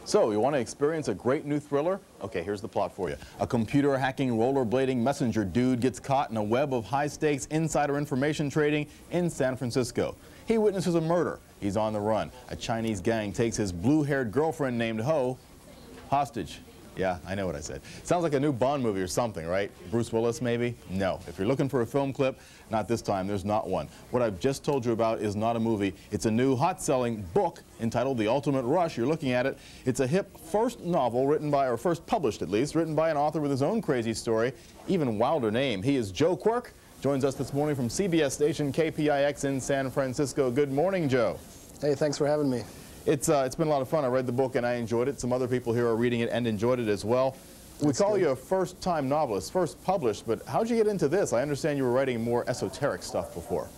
So, you want to experience a great new thriller? Okay, here's the plot for you. A computer hacking, rollerblading messenger dude gets caught in a web of high-stakes insider information trading in San Francisco. He witnesses a murder. He's on the run. A Chinese gang takes his blue-haired girlfriend named Ho hostage. Yeah, I know what I said. Sounds like a new Bond movie or something, right? Bruce Willis, maybe? No. If you're looking for a film clip, not this time. There's not one. What I've just told you about is not a movie. It's a new hot-selling book entitled The Ultimate Rush. You're looking at it. It's a hip first novel written by, or first published at least, written by an author with his own crazy story, even wilder name. He is Joe Quirk. Joins us this morning from CBS station KPIX in San Francisco. Good morning, Joe. Hey, thanks for having me. It's been a lot of fun. I read the book and I enjoyed it. Some other people here are reading it and enjoyed it as well. We call you a first-time novelist, first published, but how'd you get into this? I understand you were writing more esoteric stuff before.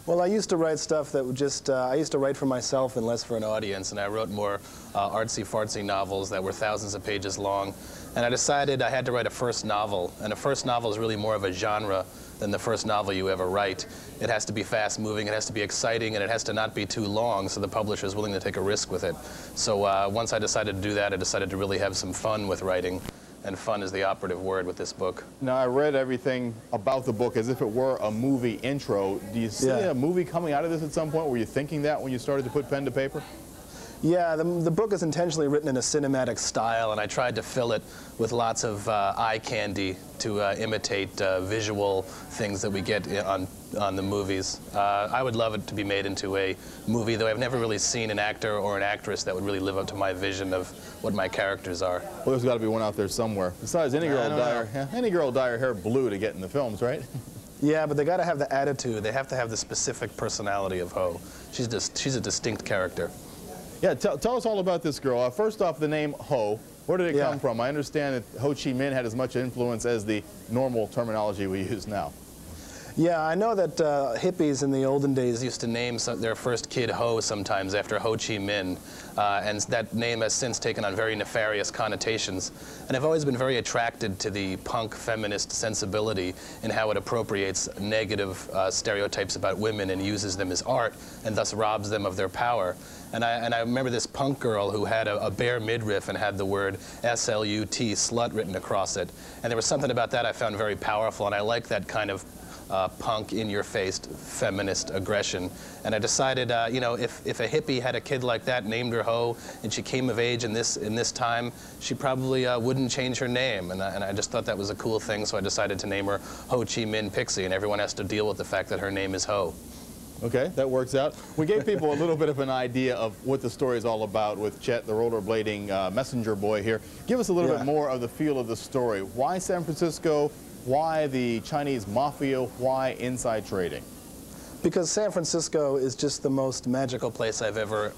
Well, I used to write stuff that would just, I used to write for myself and less for an audience, and I wrote more artsy-fartsy novels that were thousands of pages long. And I decided I had to write a first novel, and a first novel is really more of a genre than the first novel you ever write. It has to be fast-moving, it has to be exciting, and it has to not be too long, so the publisher is willing to take a risk with it. So once I decided to do that, I decided to really have some fun with writing, and fun is the operative word with this book. Now, I read everything about the book as if it were a movie intro. Do you see a movie coming out of this at some point? Were you thinking that when you started to put pen to paper? Yeah, the book is intentionally written in a cinematic style, and I tried to fill it with lots of eye candy to imitate visual things that we get on the movies. I would love it to be made into a movie, though I've never really seen an actor or an actress that would really live up to my vision of what my characters are. Well, there's got to be one out there somewhere. Besides, any girl will dye her hair blue to get in the films, right? Yeah, but they got to have the attitude. They have to have the specific personality of Ho. She's a distinct character. Yeah, tell us all about this girl. First off, the name Ho. Where did it come from? I understand that Ho Chi Minh had as much influence as the normal terminology we use now. Yeah, I know that hippies in the olden days used to name their first kid Ho sometimes after Ho Chi Minh, and that name has since taken on very nefarious connotations. And I've always been very attracted to the punk feminist sensibility in how it appropriates negative stereotypes about women and uses them as art, and thus robs them of their power. And I remember this punk girl who had a bare midriff and had the word S-L-U-T, slut, written across it. And there was something about that I found very powerful, and I like that kind of punk, in-your-face, feminist aggression. And I decided, you know, if a hippie had a kid like that, named her Ho, and she came of age in this time, she probably wouldn't change her name. And I just thought that was a cool thing, so I decided to name her Ho Chi Minh Pixie, and everyone has to deal with the fact that her name is Ho. Okay, that works out. We gave people a little bit of an idea of what the story is all about with Chet, the rollerblading messenger boy here. Give us a little bit more of the feel of the story. Why San Francisco? Why the Chinese mafia? Why inside trading? Because San Francisco is just the most magical place I've ever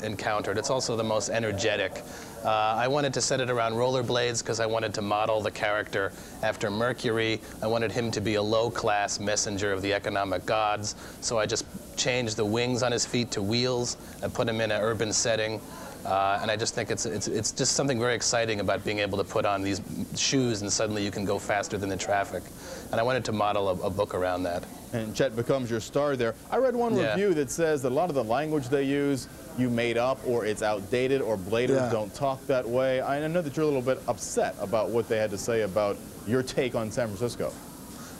encountered. It's also the most energetic. I wanted to set it around rollerblades because I wanted to model the character after Mercury. I wanted him to be a low-class messenger of the economic gods, so I just changed the wings on his feet to wheels and put him in an urban setting. And I just think it's just something very exciting about being able to put on these shoes and suddenly you can go faster than the traffic. And I wanted to model a book around that. And Chet becomes your star there. I read one review that says that a lot of the language they use you made up, or it's outdated, or bladers don't talk that way. I know that you're a little bit upset about what they had to say about your take on San Francisco.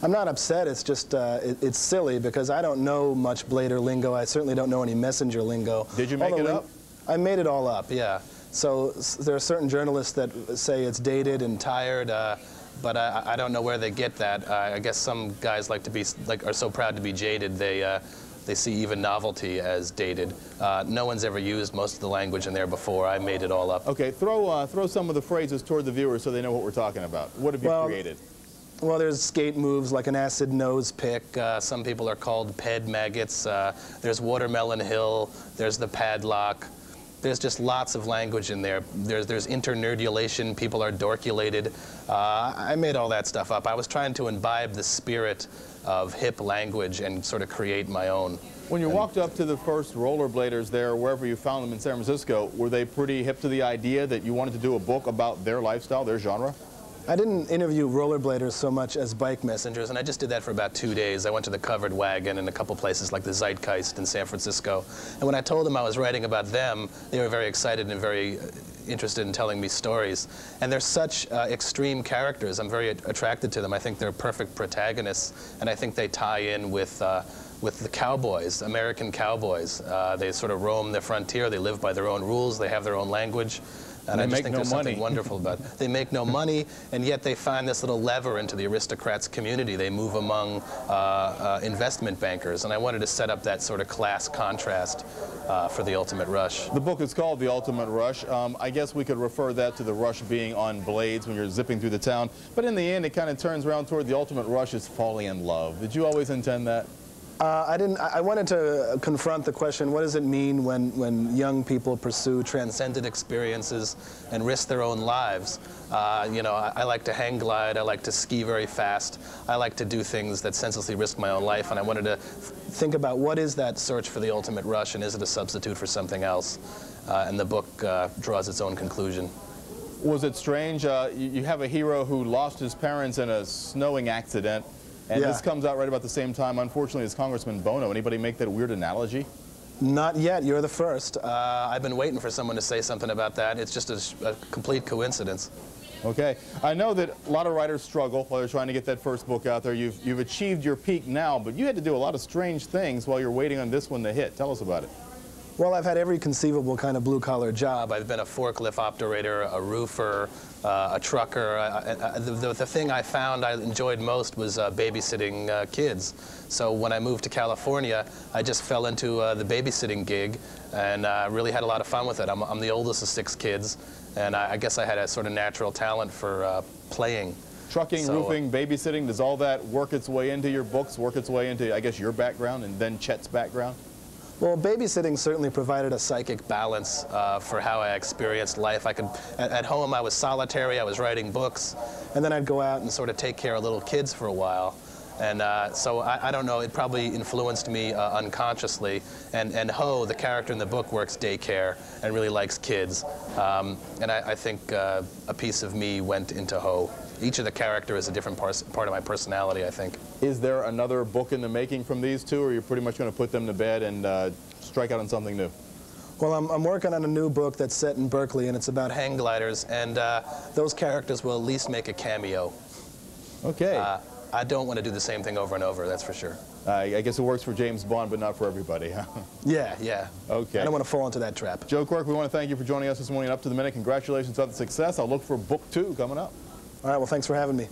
I'm not upset, it's just, it's silly because I don't know much blader lingo. I certainly don't know any messenger lingo. Did you make it up? I made it all up, yeah. So there are certain journalists that say it's dated and tired, but I don't know where they get that. I guess some guys are so proud to be jaded they see even novelty as dated. No one's ever used most of the language in there before. I made it all up. Okay, throw some of the phrases toward the viewers so they know what we're talking about. What have you created? Well, there's skate moves like an acid nose pick. Some people are called ped maggots. There's Watermelon Hill. There's the padlock. There's just lots of language in there. There's internerdulation. People are dorculated. I made all that stuff up. I was trying to imbibe the spirit of hip language and sort of create my own. When you walked up to the first rollerbladers there, wherever you found them in San Francisco, were they pretty hip to the idea that you wanted to do a book about their lifestyle, their genre? I didn't interview rollerbladers so much as bike messengers, and I just did that for about 2 days. I went to the Covered Wagon and a couple places like the Zeitgeist in San Francisco. And when I told them I was writing about them, they were very excited and very interested in telling me stories. And they're such extreme characters. I'm very attracted to them. I think they're perfect protagonists, and I think they tie in with the cowboys, American cowboys. They sort of roam the frontier. They live by their own rules. They have their own language. And I just think there's something wonderful about it. They make no money, and yet they find this little lever into the aristocrats' community. They move among investment bankers, and I wanted to set up that sort of class contrast for The Ultimate Rush. The book is called The Ultimate Rush. I guess we could refer that to the rush being on blades when you're zipping through the town, but in the end it kind of turns around toward the ultimate rush is falling in love. Did you always intend that? I didn't. I wanted to confront the question, what does it mean when young people pursue transcendent experiences and risk their own lives? You know, I like to hang glide, I like to ski very fast, I like to do things that senselessly risk my own life, and I wanted to think about what is that search for the ultimate rush, and is it a substitute for something else? And the book draws its own conclusion. Was it strange? You have a hero who lost his parents in a snowing accident. And this comes out right about the same time, unfortunately, as Congressman Bono. Anybody make that weird analogy? Not yet. You're the first. I've been waiting for someone to say something about that. It's just a complete coincidence. Okay. I know that a lot of writers struggle while they're trying to get that first book out there. You've achieved your peak now, but you had to do a lot of strange things while you're waiting on this one to hit. Tell us about it. Well, I've had every conceivable kind of blue-collar job. I've been a forklift operator, a roofer, a trucker. The thing I found I enjoyed most was babysitting kids. So when I moved to California, I just fell into the babysitting gig and really had a lot of fun with it. I'm the oldest of 6 kids, and I guess I had a sort of natural talent for playing. Trucking, roofing, babysitting, does all that work its way into your books, work its way into, I guess, your background and then Chet's background? Well, babysitting certainly provided a psychic balance for how I experienced life. At home, I was solitary, I was writing books, and then I'd go out and sort of take care of little kids for a while. And so I don't know, it probably influenced me unconsciously. And Ho, the character in the book, works daycare and really likes kids. And I think a piece of me went into Ho. Each of the characters is a different part of my personality, I think. Is there another book in the making from these two, or you're pretty much going to put them to bed and strike out on something new? Well, I'm working on a new book that's set in Berkeley, and it's about hang gliders, and those characters will at least make a cameo. Okay. I don't want to do the same thing over and over, that's for sure. I guess it works for James Bond, but not for everybody, huh? Yeah. Okay. I don't want to fall into that trap. Joe Quirk, we want to thank you for joining us this morning. Up to the Minute. Congratulations on the success. I'll look for book 2 coming up. All right, well, thanks for having me.